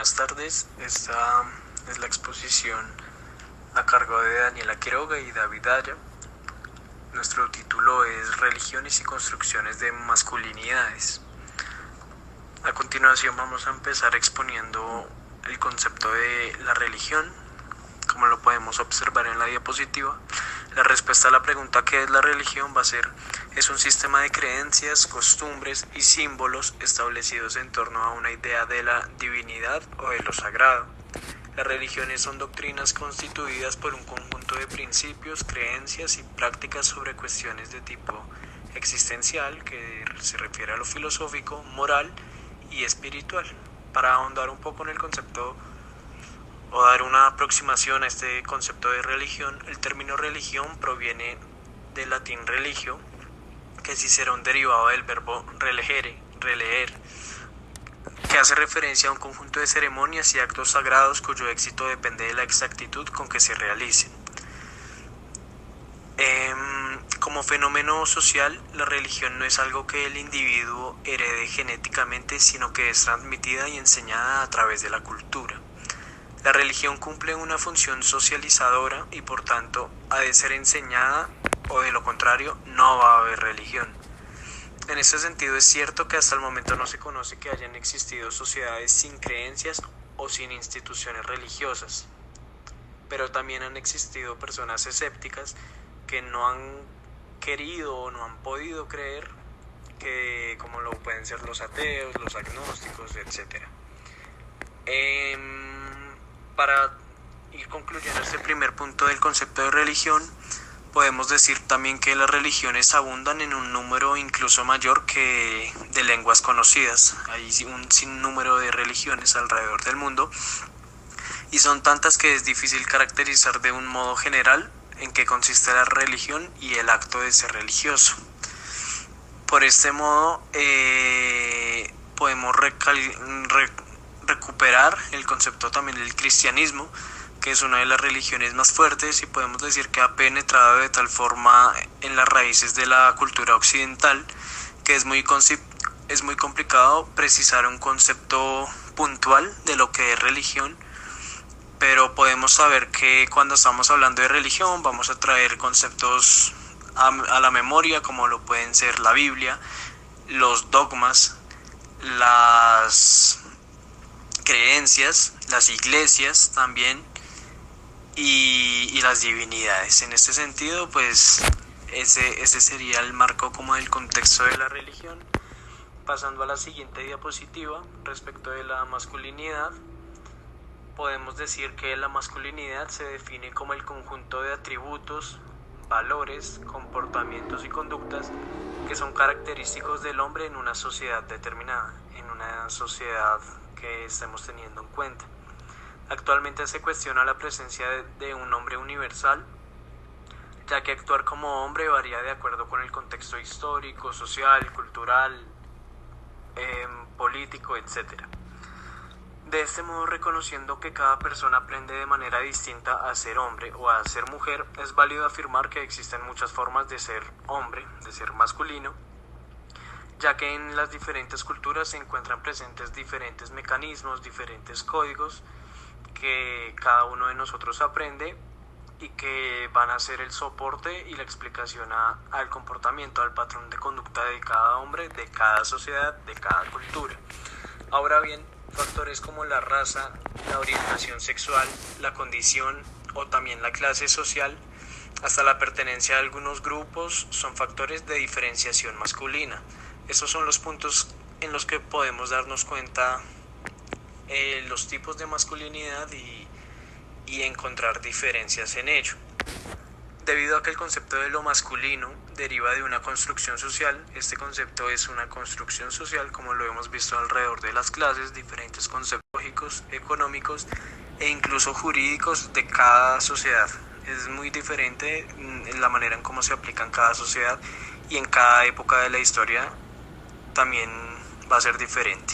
buenas tardes. Esta es la exposición a cargo de Daniela Quiroga y David Aya. Nuestro título es Religiones y construcciones de masculinidades. A continuación vamos a empezar exponiendo el concepto de la religión. Como lo podemos observar en la diapositiva, la respuesta a la pregunta ¿qué es la religión? Va a ser: es un sistema de creencias, costumbres y símbolos establecidos en torno a una idea de la divinidad o de lo sagrado. Las religiones son doctrinas constituidas por un conjunto de principios, creencias y prácticas sobre cuestiones de tipo existencial, que se refiere a lo filosófico, moral y espiritual. Para ahondar un poco en el concepto o dar una aproximación a este concepto de religión, el término religión proviene del latín religio, que sí será un derivado del verbo relegere, releer, que hace referencia a un conjunto de ceremonias y actos sagrados cuyo éxito depende de la exactitud con que se realicen. Como fenómeno social, la religión no es algo que el individuo herede genéticamente, sino que es transmitida y enseñada a través de la cultura. La religión cumple una función socializadora y por tanto ha de ser enseñada, o de lo contrario no va a haber religión. En este sentido es cierto que hasta el momento no se conoce que hayan existido sociedades sin creencias o sin instituciones religiosas, pero también han existido personas escépticas que no han querido o no han podido creer, que como lo pueden ser los ateos, los agnósticos, etc. Para ir concluyendo este primer punto del concepto de religión, podemos decir también que las religiones abundan en un número incluso mayor que de lenguas conocidas. Hay un sinnúmero de religiones alrededor del mundo y son tantas que es difícil caracterizar de un modo general en qué consiste la religión y el acto de ser religioso. Por este modo podemos recuperar el concepto también del cristianismo, que es una de las religiones más fuertes y podemos decir que ha penetrado de tal forma en las raíces de la cultura occidental que es muy complicado precisar un concepto puntual de lo que es religión, pero podemos saber que cuando estamos hablando de religión vamos a traer conceptos a la memoria, como lo pueden ser la Biblia, los dogmas, las creencias, las iglesias también y las divinidades. En este sentido, pues ese sería el marco como del contexto de la religión. Pasando a la siguiente diapositiva, respecto de la masculinidad, podemos decir que la masculinidad se define como el conjunto de atributos, valores, comportamientos y conductas que son característicos del hombre en una sociedad determinada, en una sociedad que estemos teniendo en cuenta. Actualmente se cuestiona la presencia de un hombre universal, ya que actuar como hombre varía de acuerdo con el contexto histórico, social, cultural, político, etc. De este modo, reconociendo que cada persona aprende de manera distinta a ser hombre o a ser mujer, es válido afirmar que existen muchas formas de ser hombre, de ser masculino, ya que en las diferentes culturas se encuentran presentes diferentes mecanismos, diferentes códigos que cada uno de nosotros aprende y que van a ser el soporte y la explicación al comportamiento, al patrón de conducta de cada hombre, de cada sociedad, de cada cultura. Ahora bien, factores como la raza, la orientación sexual, la condición o también la clase social, hasta la pertenencia a algunos grupos, son factores de diferenciación masculina. Estos son los puntos en los que podemos darnos cuenta los tipos de masculinidad y encontrar diferencias en ello. Debido a que el concepto de lo masculino deriva de una construcción social, este concepto es una construcción social, como lo hemos visto alrededor de las clases, diferentes conceptos lógicos, económicos e incluso jurídicos de cada sociedad. Es muy diferente en la manera en cómo se aplica en cada sociedad y en cada época de la historia también va a ser diferente.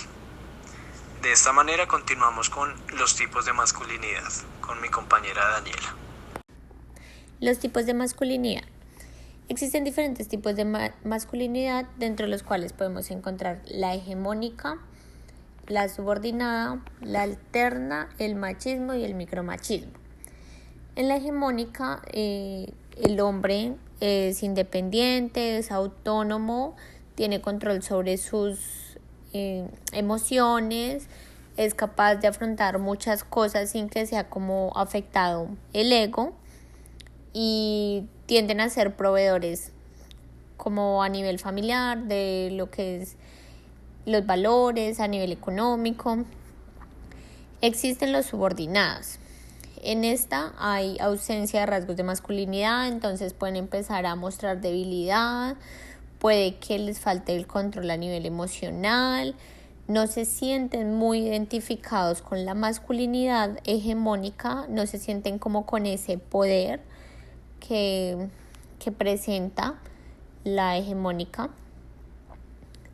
De esta manera continuamos con los tipos de masculinidad, con mi compañera Daniela. Los tipos de masculinidad. Existen diferentes tipos de masculinidad, dentro de los cuales podemos encontrar la hegemónica, la subordinada, la alterna, el machismo y el micromachismo. En la hegemónica, el hombre es independiente, es autónomo, tiene control sobre sus emociones, es capaz de afrontar muchas cosas sin que sea como afectado el ego, y tienden a ser proveedores como a nivel familiar de lo que es los valores, a nivel económico. Existen los subordinados. En esta hay ausencia de rasgos de masculinidad, entonces pueden empezar a mostrar debilidad, puede que les falte el control a nivel emocional, no se sienten muy identificados con la masculinidad hegemónica, no se sienten como con ese poder que presenta la hegemónica.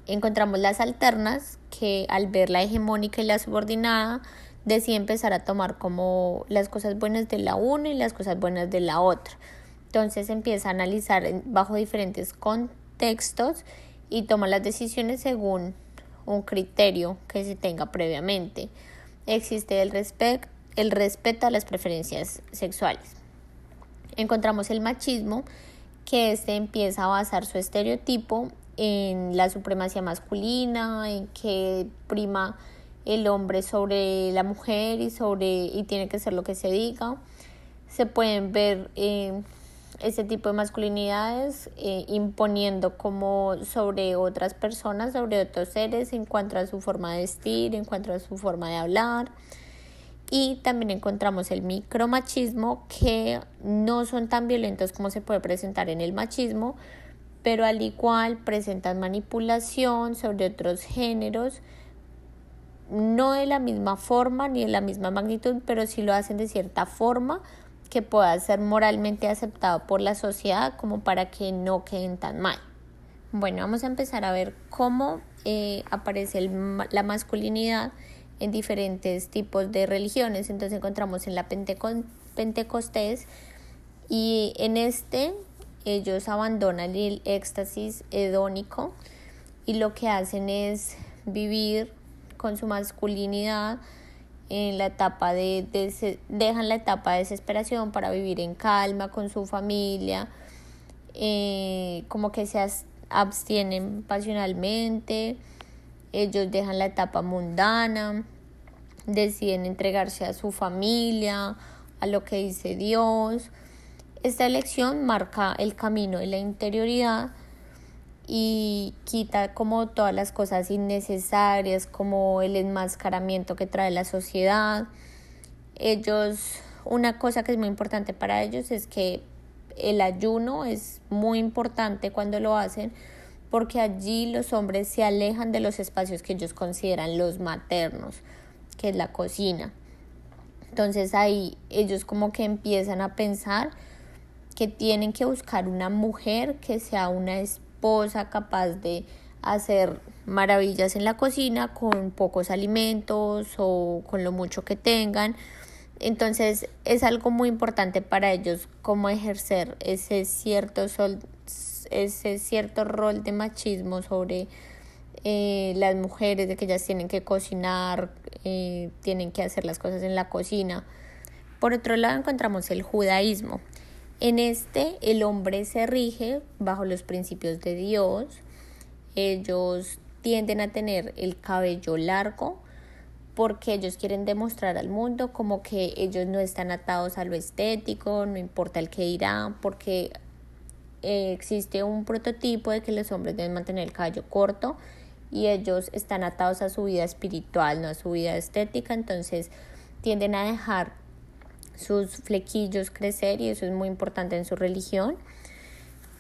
Encontramos las alternas, que al ver la hegemónica y la subordinada deciden empezar a tomar como las cosas buenas de la una y las cosas buenas de la otra. Entonces empieza a analizar bajo diferentes contextos y toma las decisiones según un criterio que se tenga previamente. Existe el respeto a las preferencias sexuales. Encontramos el machismo, que empieza a basar su estereotipo en la supremacía masculina, en que prima el hombre sobre la mujer y tiene que ser lo que se diga. Se pueden ver ese tipo de masculinidades imponiendo como sobre otras personas, sobre otros seres, en cuanto a su forma de vestir, en cuanto a su forma de hablar. Y también encontramos el micromachismo, que no son tan violentos como se puede presentar en el machismo, pero al igual presentan manipulación sobre otros géneros, no de la misma forma ni de la misma magnitud, pero sí lo hacen de cierta forma que pueda ser moralmente aceptado por la sociedad como para que no queden tan mal. Bueno, vamos a empezar a ver cómo aparece la masculinidad en diferentes tipos de religiones. Entonces encontramos en la Pentecostés, y en ellos abandonan el éxtasis hedónico y lo que hacen es vivir con su masculinidad en la etapa dejan la etapa de desesperación para vivir en calma con su familia, como que se abstienen pasionalmente. Ellos dejan la etapa mundana, deciden entregarse a su familia, a lo que dice Dios. Esta elección marca el camino de la interioridad y quita como todas las cosas innecesarias, como el enmascaramiento que trae la sociedad. Una cosa que es muy importante para ellos es que el ayuno es muy importante cuando lo hacen, porque allí los hombres se alejan de los espacios que ellos consideran los maternos, que es la cocina. Entonces ahí ellos como que empiezan a pensar que tienen que buscar una mujer que sea una esposa capaz de hacer maravillas en la cocina con pocos alimentos o con lo mucho que tengan. Entonces es algo muy importante para ellos como ejercer ese cierto rol de machismo sobre las mujeres, de que ellas tienen que cocinar, tienen que hacer las cosas en la cocina. Por otro lado encontramos el judaísmo. En el hombre se rige bajo los principios de Dios. Ellos tienden a tener el cabello largo porque ellos quieren demostrar al mundo como que ellos no están atados a lo estético, no importa el que dirán, porque existe un prototipo de que los hombres deben mantener el cabello corto y ellos están atados a su vida espiritual, no a su vida estética. Entonces tienden a dejar sus flequillos crecer y eso es muy importante en su religión.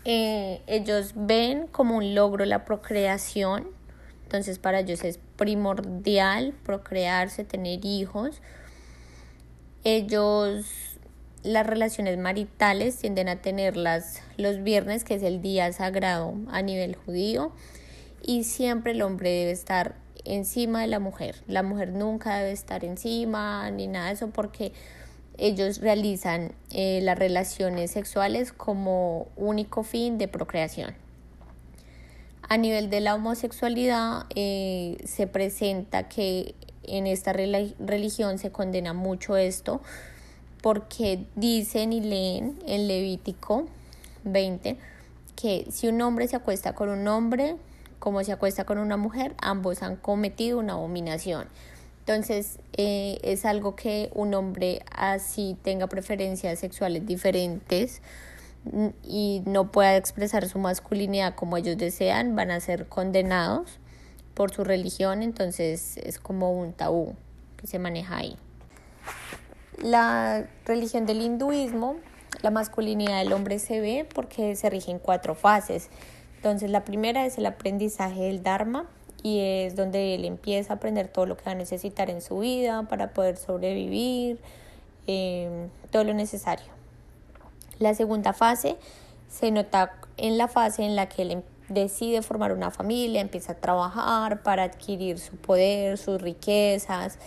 Ellos ven como un logro la procreación, entonces para ellos es primordial procrearse, tener hijos. Las relaciones maritales tienden a tenerlas los viernes, que es el día sagrado a nivel judío, y siempre el hombre debe estar encima de la mujer. La mujer nunca debe estar encima ni nada de eso, porque ellos realizan las relaciones sexuales como único fin de procreación. A nivel de la homosexualidad, se presenta que en esta religión se condena mucho esto, porque dicen y leen en Levítico 20 que si un hombre se acuesta con un hombre como se acuesta con una mujer, ambos han cometido una abominación. Entonces es algo que un hombre así tenga preferencias sexuales diferentes y no pueda expresar su masculinidad como ellos desean, van a ser condenados por su religión. Entonces es como un tabú que se maneja ahí. La religión del hinduismo, la masculinidad del hombre se ve porque se rige en 4 fases. Entonces la primera es el aprendizaje del Dharma, y es donde él empieza a aprender todo lo que va a necesitar en su vida para poder sobrevivir, todo lo necesario. La segunda fase se nota en la fase en la que él decide formar una familia, empieza a trabajar para adquirir su poder, sus riquezas,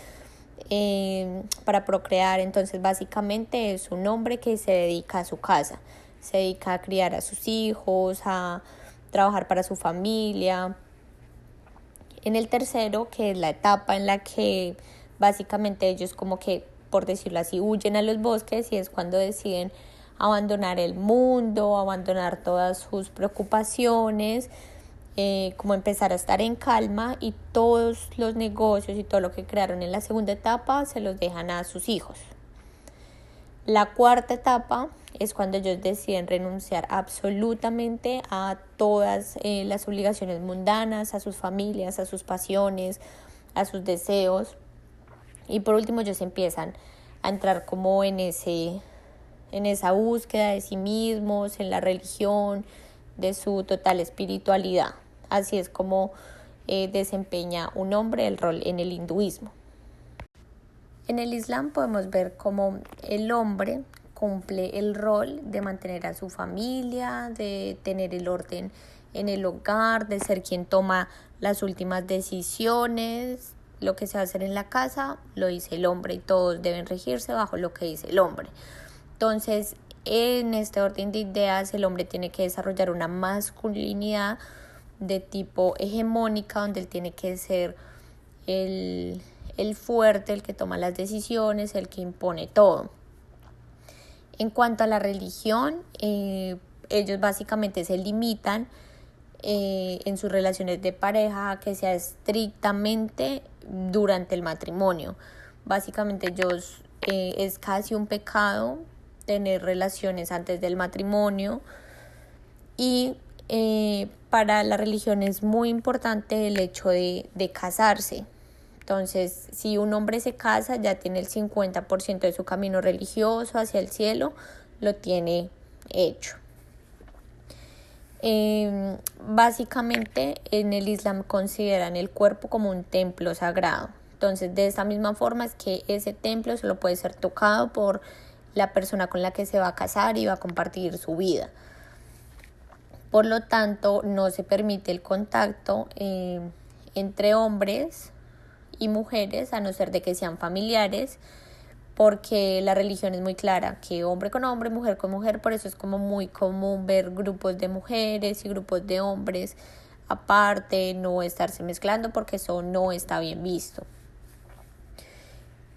para procrear. Entonces básicamente es un hombre que se dedica a su casa, se dedica a criar a sus hijos, a trabajar para su familia. En el tercero, que es la etapa en la que básicamente ellos como que, por decirlo así, huyen a los bosques, y es cuando deciden abandonar el mundo, abandonar todas sus preocupaciones, como empezar a estar en calma, y todos los negocios y todo lo que crearon en la segunda etapa se los dejan a sus hijos. La cuarta etapa es cuando ellos deciden renunciar absolutamente a todas las obligaciones mundanas, a sus familias, a sus pasiones, a sus deseos. Y por último ellos empiezan a entrar como en esa búsqueda de sí mismos, en la religión, de su total espiritualidad. Así es como desempeña un hombre el rol en el hinduismo. En el Islam podemos ver cómo el hombre cumple el rol de mantener a su familia, de tener el orden en el hogar, de ser quien toma las últimas decisiones. Lo que se va a hacer en la casa lo dice el hombre, y todos deben regirse bajo lo que dice el hombre. Entonces, en este orden de ideas, el hombre tiene que desarrollar una masculinidad de tipo hegemónica, donde él tiene que ser el fuerte, el que toma las decisiones, el que impone todo. En cuanto a la religión, ellos básicamente se limitan en sus relaciones de pareja a que sea estrictamente durante el matrimonio. Básicamente ellos es casi un pecado tener relaciones antes del matrimonio, y para la religión es muy importante el hecho de casarse. Entonces, si un hombre se casa, ya tiene el 50% de su camino religioso hacia el cielo, lo tiene hecho. Básicamente, en el Islam consideran el cuerpo como un templo sagrado. Entonces, de esta misma forma es que ese templo solo puede ser tocado por la persona con la que se va a casar y va a compartir su vida. Por lo tanto, no se permite el contacto entre hombres y mujeres, a no ser de que sean familiares, porque la religión es muy clara, que hombre con hombre, mujer con mujer. Por eso es como muy común ver grupos de mujeres y grupos de hombres aparte, no estarse mezclando, porque eso no está bien visto.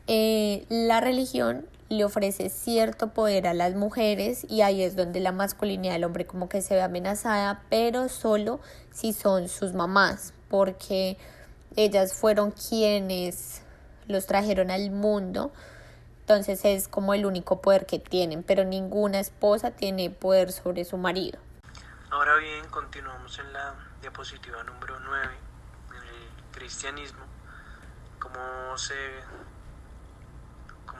La religión le ofrece cierto poder a las mujeres, y ahí es donde la masculinidad del hombre como que se ve amenazada, pero solo si son sus mamás, porque ellas fueron quienes los trajeron al mundo. Entonces es como el único poder que tienen, pero ninguna esposa tiene poder sobre su marido. Ahora bien, continuamos en la diapositiva número 9, en el cristianismo. ¿Cómo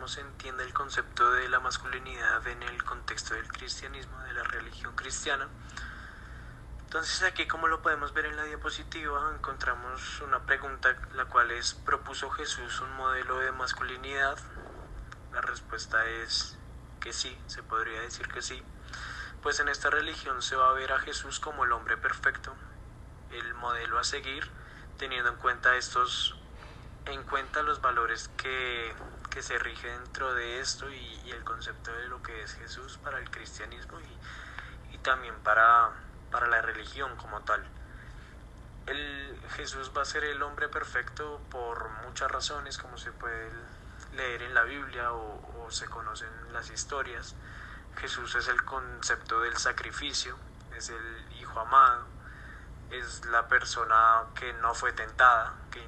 se entiende el concepto de la masculinidad en el contexto del cristianismo, de la religión cristiana? Entonces aquí, como lo podemos ver en la diapositiva, encontramos una pregunta, la cual es: ¿propuso Jesús un modelo de masculinidad? La respuesta es que sí, se podría decir que sí. Pues en esta religión se va a ver a Jesús como el hombre perfecto, el modelo a seguir, teniendo en cuenta los valores que se rige dentro de esto, y el concepto de lo que es Jesús para el cristianismo y también para la religión como tal. Jesús va a ser el hombre perfecto por muchas razones, como se puede leer en la Biblia o se conocen las historias. Jesús es el concepto del sacrificio, es el hijo amado, es la persona que no fue tentada, que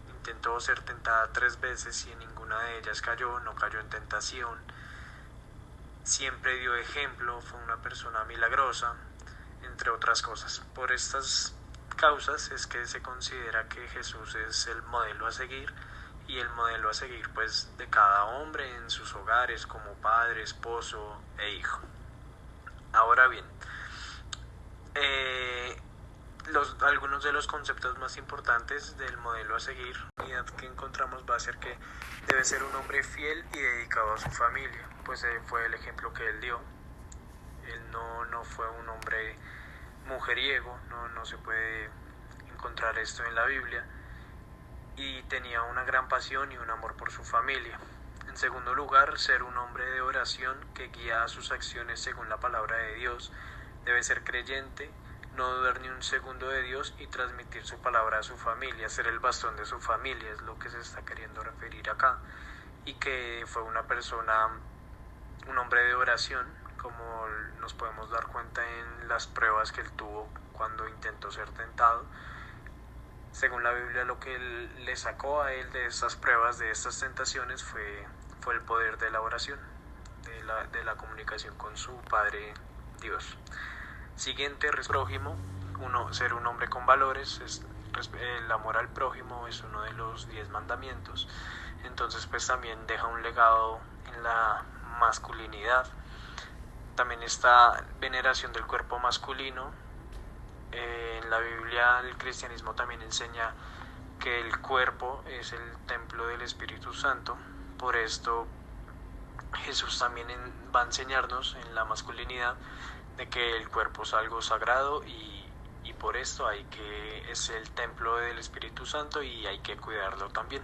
intentó ser tentada 3 veces y en ninguna de ellas cayó, no cayó en tentación. Siempre dio ejemplo, fue una persona milagrosa, entre otras cosas. Por estas causas es que se considera que Jesús es el modelo a seguir, y el modelo a seguir pues de cada hombre en sus hogares como padre, esposo e hijo. Ahora bien, algunos de los conceptos más importantes del modelo a seguir que encontramos va a ser que debe ser un hombre fiel y dedicado a su familia, pues fue el ejemplo que él dio. Él no fue un hombre mujeriego, no se puede encontrar esto en la Biblia, y tenía una gran pasión y un amor por su familia. En segundo lugar, ser un hombre de oración que guía sus acciones según la palabra de Dios. Debe ser creyente, no dudar ni un segundo de Dios y transmitir su palabra a su familia, ser el bastón de su familia, es lo que se está queriendo referir acá. Y que fue una persona, un hombre de oración, como nos podemos dar cuenta en las pruebas que él tuvo cuando intentó ser tentado. Según la Biblia, lo que le sacó a él de estas pruebas, de estas tentaciones, fue el poder de la oración, de la comunicación con su Padre Dios. Siguiente, prójimo, ser un hombre con valores, el amor al prójimo es uno de los 10 mandamientos. Entonces pues también deja un legado en la masculinidad. También está veneración del cuerpo masculino. En la Biblia el cristianismo también enseña que el cuerpo es el templo del Espíritu Santo. Por esto Jesús también va a enseñarnos en la masculinidad de que el cuerpo es algo sagrado y por esto es el templo del Espíritu Santo y hay que cuidarlo también.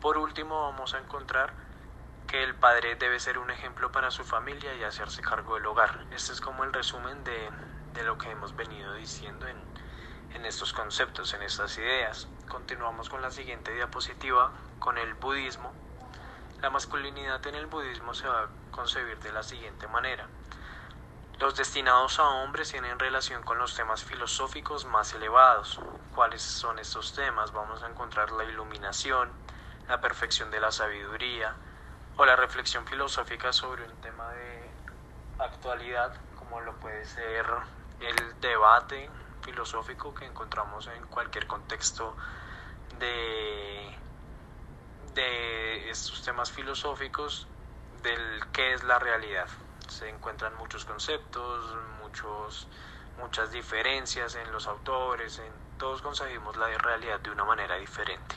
Por último, vamos a encontrar que el padre debe ser un ejemplo para su familia y hacerse cargo del hogar. Este es como el resumen de lo que hemos venido diciendo en estos conceptos, en estas ideas. Continuamos con la siguiente diapositiva, con el budismo. La masculinidad en el budismo se va a concebir de la siguiente manera. Los destinados a hombres tienen relación con los temas filosóficos más elevados. ¿Cuáles son estos temas? Vamos a encontrar la iluminación, la perfección de la sabiduría, o la reflexión filosófica sobre un tema de actualidad, como lo puede ser el debate filosófico que encontramos en cualquier contexto de estos temas filosóficos del qué es la realidad. Se encuentran muchos conceptos, muchas diferencias en los autores, todos concebimos la realidad de una manera diferente.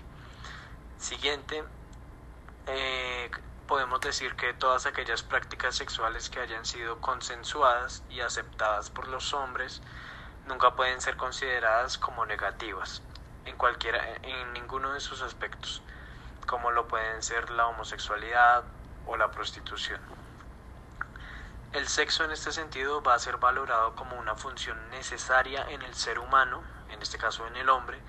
Siguiente, podemos decir que todas aquellas prácticas sexuales que hayan sido consensuadas y aceptadas por los hombres nunca pueden ser consideradas como negativas en ninguno de sus aspectos, como lo pueden ser la homosexualidad o la prostitución. El sexo en este sentido va a ser valorado como una función necesaria en el ser humano, en este caso en el hombre,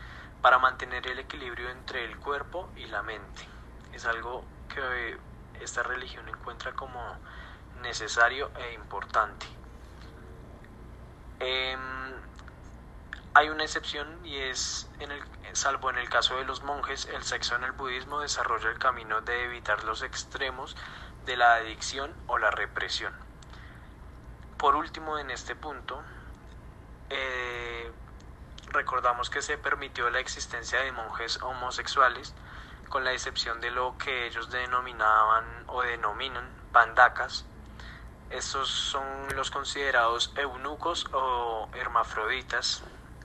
para mantener el equilibrio entre el cuerpo y la mente. Es algo que esta religión encuentra como necesario e importante. Hay una excepción y es, salvo en el caso de los monjes, el sexo en el budismo desarrolla el camino de evitar los extremos de la adicción o la represión. Por último, en este punto, recordamos que se permitió la existencia de monjes homosexuales, con la excepción de lo que ellos denominaban o denominan pandakas. Estos son los considerados eunucos o hermafroditas,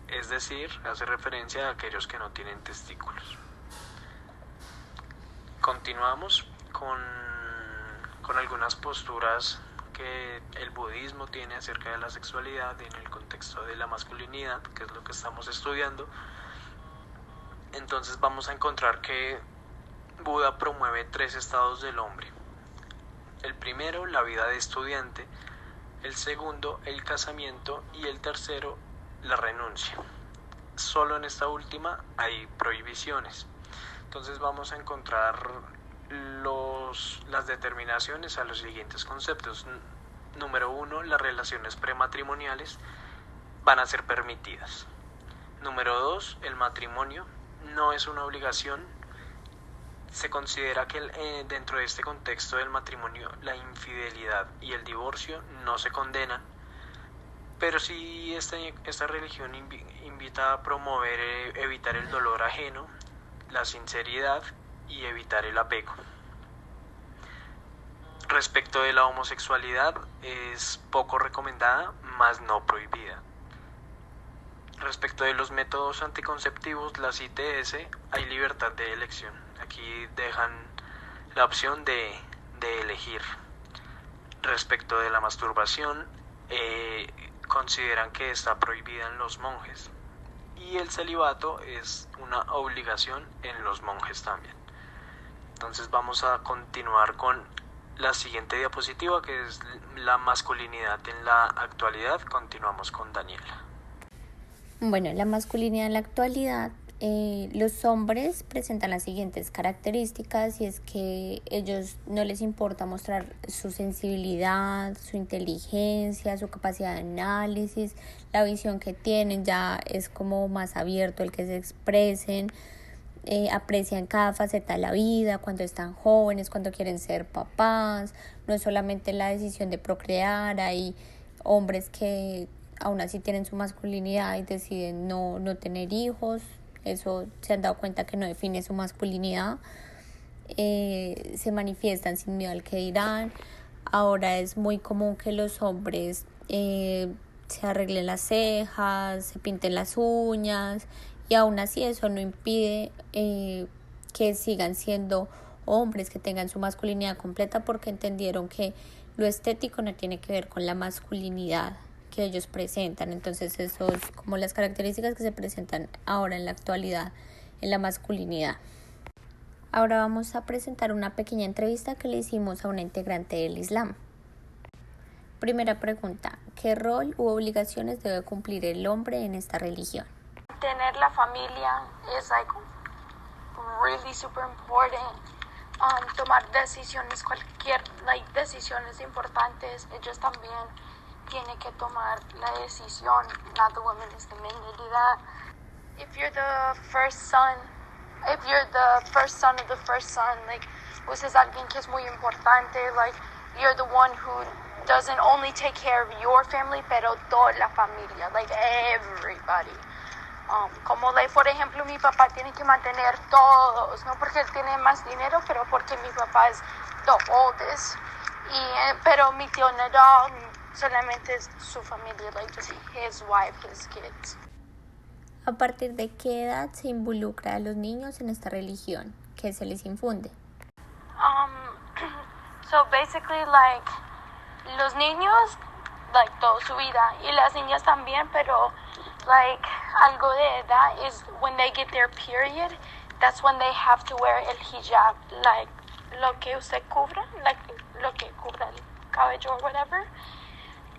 es decir, hace referencia a aquellos que no tienen testículos. Continuamos con algunas posturas que el budismo tiene acerca de la sexualidad en el contexto de la masculinidad, que es lo que estamos estudiando. Entonces vamos a encontrar que Buda promueve 3 estados del hombre. El primero, la vida de estudiante; el segundo, el casamiento; y el tercero, la renuncia. solo en esta última hay prohibiciones. Entonces vamos a encontrar las determinaciones a los siguientes conceptos. Número 1, las relaciones prematrimoniales van a ser permitidas. Número 2, el matrimonio no es una obligación. Se considera que dentro de este contexto del matrimonio la infidelidad y el divorcio no se condenan, pero sí esta religión invita a promover evitar el dolor ajeno, la sinceridad y evitar el apego. Respecto de la homosexualidad, es poco recomendada, mas no prohibida. Respecto de los métodos anticonceptivos, las ITS, hay libertad de elección. Aquí dejan la opción de elegir. Respecto de la masturbación, consideran que está prohibida en los monjes. Y el celibato es una obligación en los monjes también. Entonces vamos a continuar con la siguiente diapositiva, que es la masculinidad en la actualidad. Continuamos con Daniela. Bueno, la masculinidad en la actualidad, los hombres presentan las siguientes características, y es que ellos no les importa mostrar su sensibilidad, su inteligencia, su capacidad de análisis, la visión que tienen ya es como más abierto el que se expresen, aprecian cada faceta de la vida, cuando están jóvenes, cuando quieren ser papás. No es solamente la decisión de procrear, hay hombres que aún así tienen su masculinidad y deciden no tener hijos. Eso se han dado cuenta que no define su masculinidad. Se manifiestan sin miedo al que dirán. Ahora es muy común que los hombres se arreglen las cejas, se pinten las uñas, y aún así eso no impide que sigan siendo hombres, que tengan su masculinidad completa, porque entendieron que lo estético no tiene que ver con la masculinidad que ellos presentan. Entonces eso es como las características que se presentan ahora en la actualidad en la masculinidad. Ahora vamos a presentar una pequeña entrevista que le hicimos a una integrante del Islam. Primera pregunta: ¿qué rol u obligaciones debe cumplir el hombre en esta religión? Tener la familia es really super important. Tomar decisiones, decisiones importantes, ellos también tiene que tomar la decisión, not the woman, is the man to do that. If you're the first son of the first son, pues es alguien que es muy importante, you're the one who doesn't only take care of your family, pero toda la familia, everybody. Como, por ejemplo, mi papá tiene que mantener todos, no porque él tiene más dinero, pero porque mi papá es the oldest, pero mi tío Nadal solamente es su familia, just his wife, his kids. ¿A partir de qué edad se involucra a los niños en esta religión? ¿Qué se les infunde? So basically, los niños, toda su vida, y las niñas también, pero algo de edad is when they get their period, that's when they have to wear el hijab, lo que usted cubra, lo que cubra el cabello or whatever.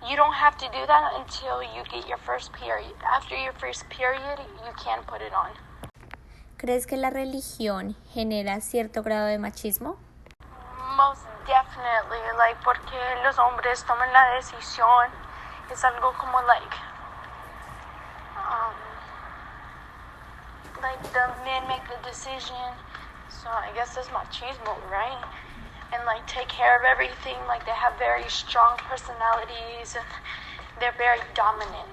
You don't have to do that until you get your first period. After your first period, you can put it on. ¿Crees que la religión genera cierto grado de machismo? Most definitely, porque los hombres toman la decisión. Es algo como the men make the decision. So I guess that's machismo, right? And take care of everything, they have very strong personalities and they're very dominant.